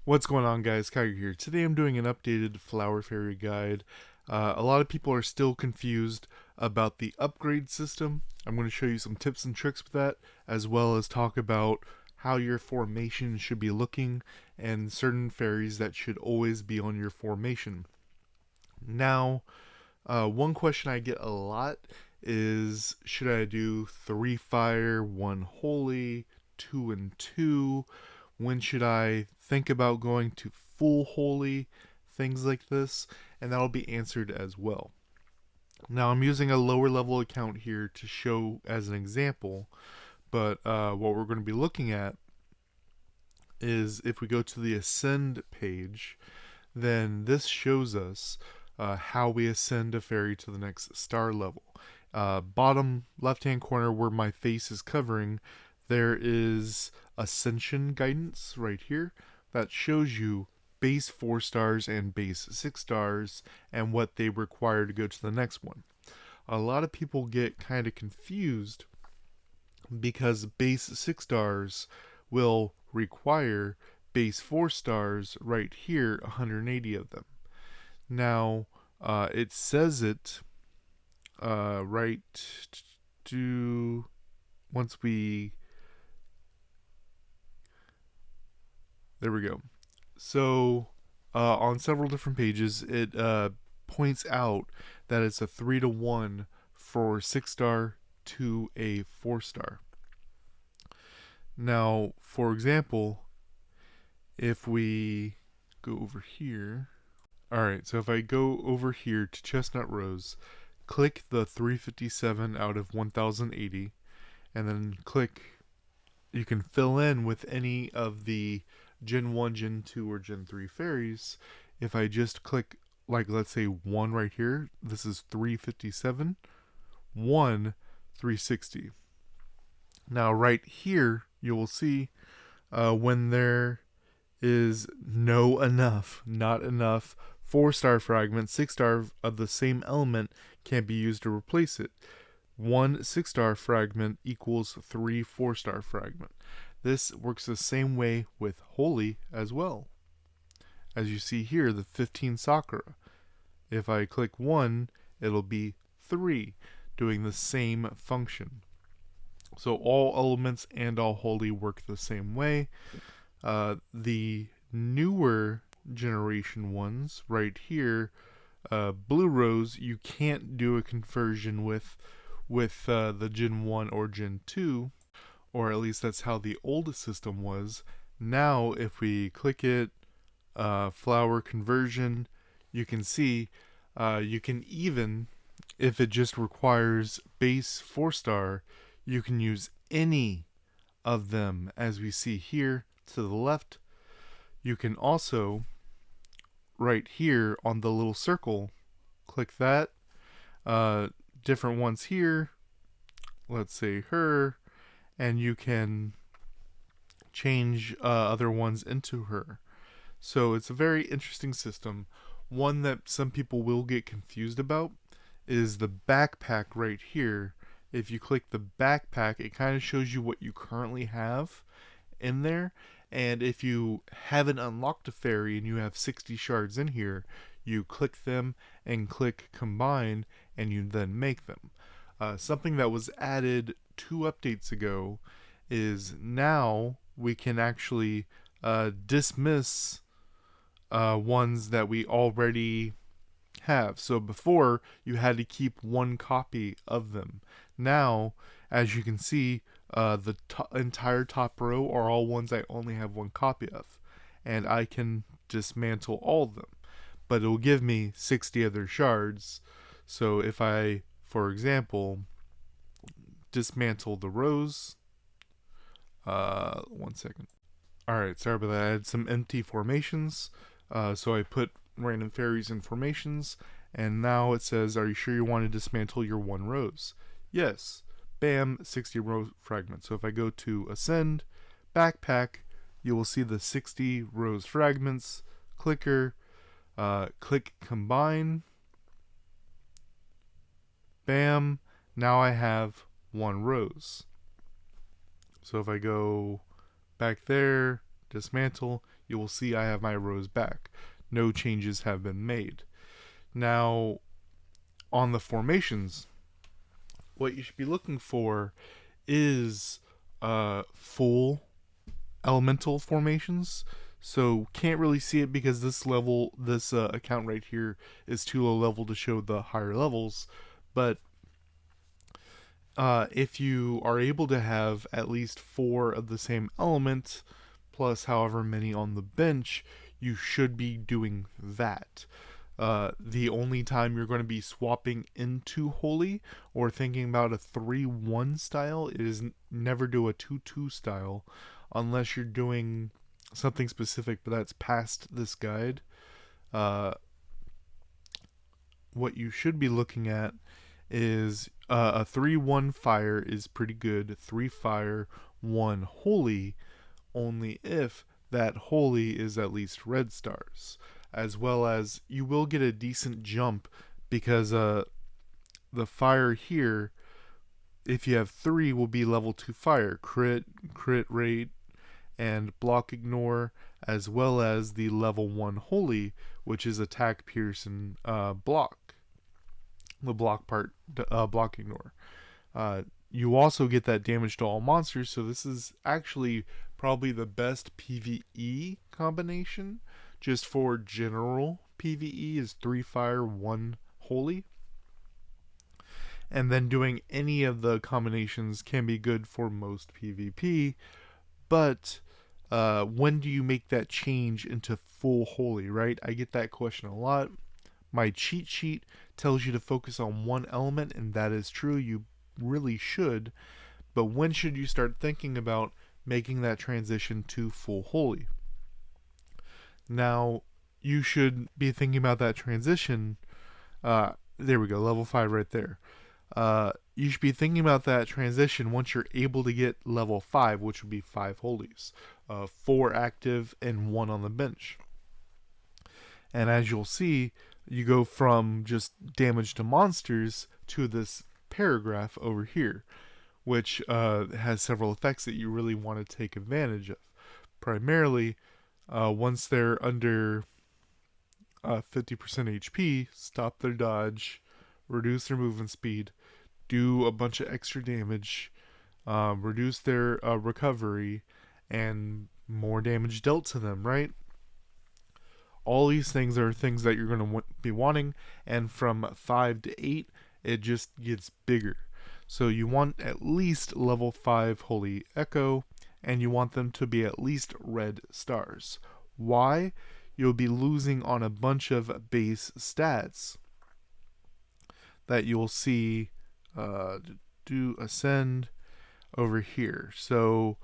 What's going on, guys? Kaiger here. Today I'm doing an updated Flower Fairy guide. A lot of people are still confused about the upgrade system. I'm going to show you some tips and tricks with that, as well as talk about how your formation should be looking and certain fairies that should always be on your formation. Now, one question I get a lot is, should I do 3 fire, 1 holy, 2 and 2? When should I think about going to full holy? Things like this, and that'll be answered as well. Now I'm using a lower level account here to show as an example, but what we're going to be looking at is if we go to the Ascend page, then this shows us how we ascend a fairy to the next star level. Bottom left hand corner where my face is covering, there is Ascension guidance right here that shows you base 4 stars and base 6 stars and what they require to go to the next one. A lot of people get kind of confused because base 6 stars will require base 4 stars right here, 180 of them. Now, it says it right to once we there we go. So on several different pages it points out that it's a 3-to-1 for 6 star to a 4 star. Now for example, if we go over here, alright, so if I go over here to Chestnut Rose, click the 357 out of 1080, and then click, you can fill in with any of the Gen 1, Gen 2, or Gen 3 fairies. If I just click, like, let's say 1 right here, this is 357, 1, 360. Now right here, you will see when there is not enough 4-star fragment, 6-star of the same element can be used to replace it. 1 6-star fragment equals 3 4-star fragment. This works the same way with holy as well. As you see here, the 15 Sakura. If I click 1, it'll be 3, doing the same function. So all elements and all holy work the same way. The newer generation ones right here, Blue Rose, you can't do a conversion with the Gen 1 or Gen 2, or at least that's how the old system was. Now if we click it, flower conversion, you can see you can even, if it just requires base 4-star, you can use any of them, as we see here to the left. You can also, right here on the little circle, click that, different ones here, let's say her, and you can change other ones into her. So it's a very interesting system. One that some people will get confused about is the backpack right here. If you click the backpack, it kind of shows you what you currently have in there, and if you haven't unlocked a fairy and you have 60 shards in here, you click them and click combine, and you then make them. Something that was added 2 updates ago is now we can actually dismiss ones that we already have. So before, you had to keep 1 copy of them. Now, as you can see, the entire top row are all ones I only have 1 copy of, and I can dismantle all of them, but it will give me 60 other shards. So if I, for example, dismantle the rows, 1 second. Alright, sorry about that. I had some empty formations, so I put random fairies in formations, and now it says, are you sure you want to dismantle your 1 rows? Yes. Bam, 60 row fragments. So if I go to Ascend, Backpack, you will see the 60 rows fragments, clicker, click Combine, bam, now I have 1 rows. So if I go back there, dismantle, you will see I have my rows back. No changes have been made. Now, on the formations, what you should be looking for is full elemental formations. So can't really see it because this account right here is too low level to show the higher levels. But if you are able to have at least 4 of the same element, plus however many on the bench, you should be doing that. The only time you're going to be swapping into Holy or thinking about a 3-1 style is never do a 2-2 style unless you're doing something specific, but that's past this guide. What you should be looking at is a 3-1 fire is pretty good. 3 fire, 1 holy, only if that holy is at least red stars. As well as you will get a decent jump because the fire here, if you have 3, will be level 2 fire. Crit rate, and block ignore, as well as the level 1 holy, which is attack, pierce, and block. The block part, block ignore. You also get that damage to all monsters, so this is actually probably the best PvE combination. Just for general PvE is 3 fire, 1 holy. And then doing any of the combinations can be good for most PvP, but when do you make that change into full holy, right? I get that question a lot. My cheat sheet tells you to focus on one element, and that is true. You really should. But when should you start thinking about making that transition to full holy? Now, you should be thinking about that transition. There we go, level 5 right there. You should be thinking about that transition once you're able to get level 5, which would be 5 holies. 4 active and 1 on the bench. And as you'll see, you go from just damage to monsters to this paragraph over here, which has several effects that you really want to take advantage of. Primarily, once they're under 50% HP, stop their dodge, reduce their movement speed, do a bunch of extra damage, reduce their recovery, and more damage dealt to them, right? All these things are things that you're going to be wanting, and from 5 to 8, it just gets bigger. So you want at least level 5 Holy Echo, and you want them to be at least red stars. Why? You'll be losing on a bunch of base stats that you'll see do ascend over here. So,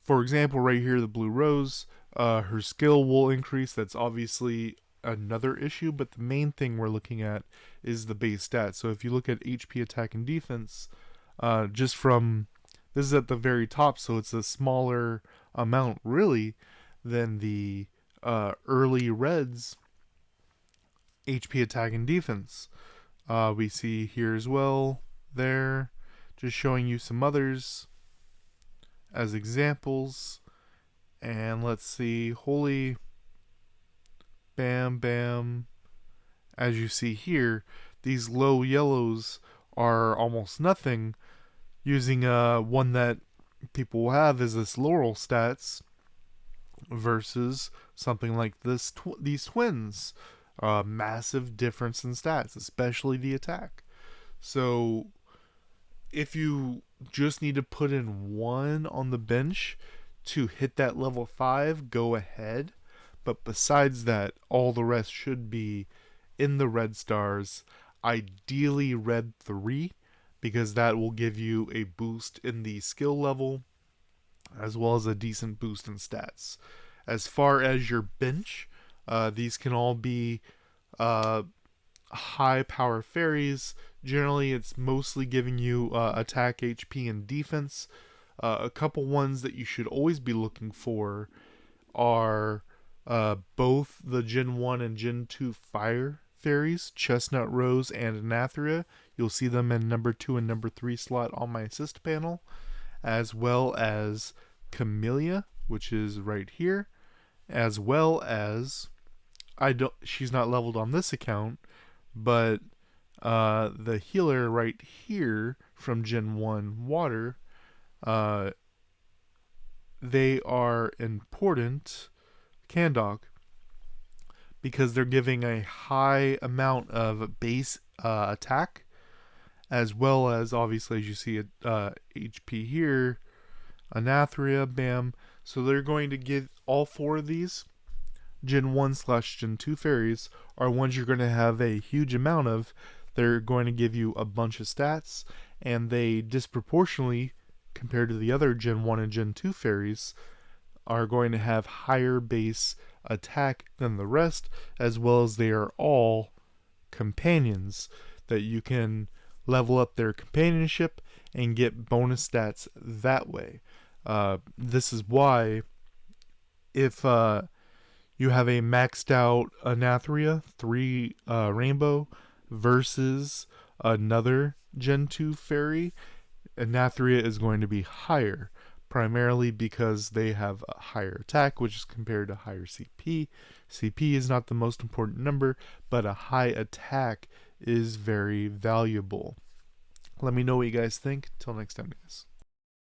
for example, right here, the blue rose, her skill will increase. That's obviously another issue, but the main thing we're looking at is the base stats. So if you look at HP, attack, and defense, just from, this is at the very top, so it's a smaller amount really than the early reds HP, attack, and defense. We see here as well, there, just showing you some others as examples. And let's see, holy, bam, bam. As you see here, these low yellows are almost nothing. Using one that people will have is this Laurel stats versus something like this these twins. Massive difference in stats, especially the attack. So if you just need to put in 1 on the bench to hit that level 5, go ahead. But besides that, all the rest should be in the red stars, ideally red 3, because that will give you a boost in the skill level as well as a decent boost in stats. As far as your bench, these can all be high power fairies. Generally, it's mostly giving you attack, HP, and defense. A couple ones that you should always be looking for are both the Gen 1 and Gen 2 fire fairies, Chestnut Rose and Anathria. You'll see them in number 2 and number 3 slot on my assist panel, as well as Camellia, which is right here, as well as she's not leveled on this account, but the healer right here from Gen 1 Water, uh, they are important, Candog, because they're giving a high amount of base attack, as well as, obviously, as you see, HP here, Anathria, bam. So they're going to give all four of these Gen 1/Gen 2 fairies are ones you're going to have a huge amount of. They're going to give you a bunch of stats, and they disproportionately, compared to the other Gen 1 and Gen 2 fairies, are going to have higher base attack than the rest, as well as they are all companions that you can level up their companionship and get bonus stats that way. This is why if you have a maxed out Anathria 3 rainbow versus another Gen 2 fairy, Anathria is going to be higher, primarily because they have a higher attack, which is compared to higher CP. CP is not the most important number, but a high attack is very valuable. Let me know what you guys think. Till next time, guys.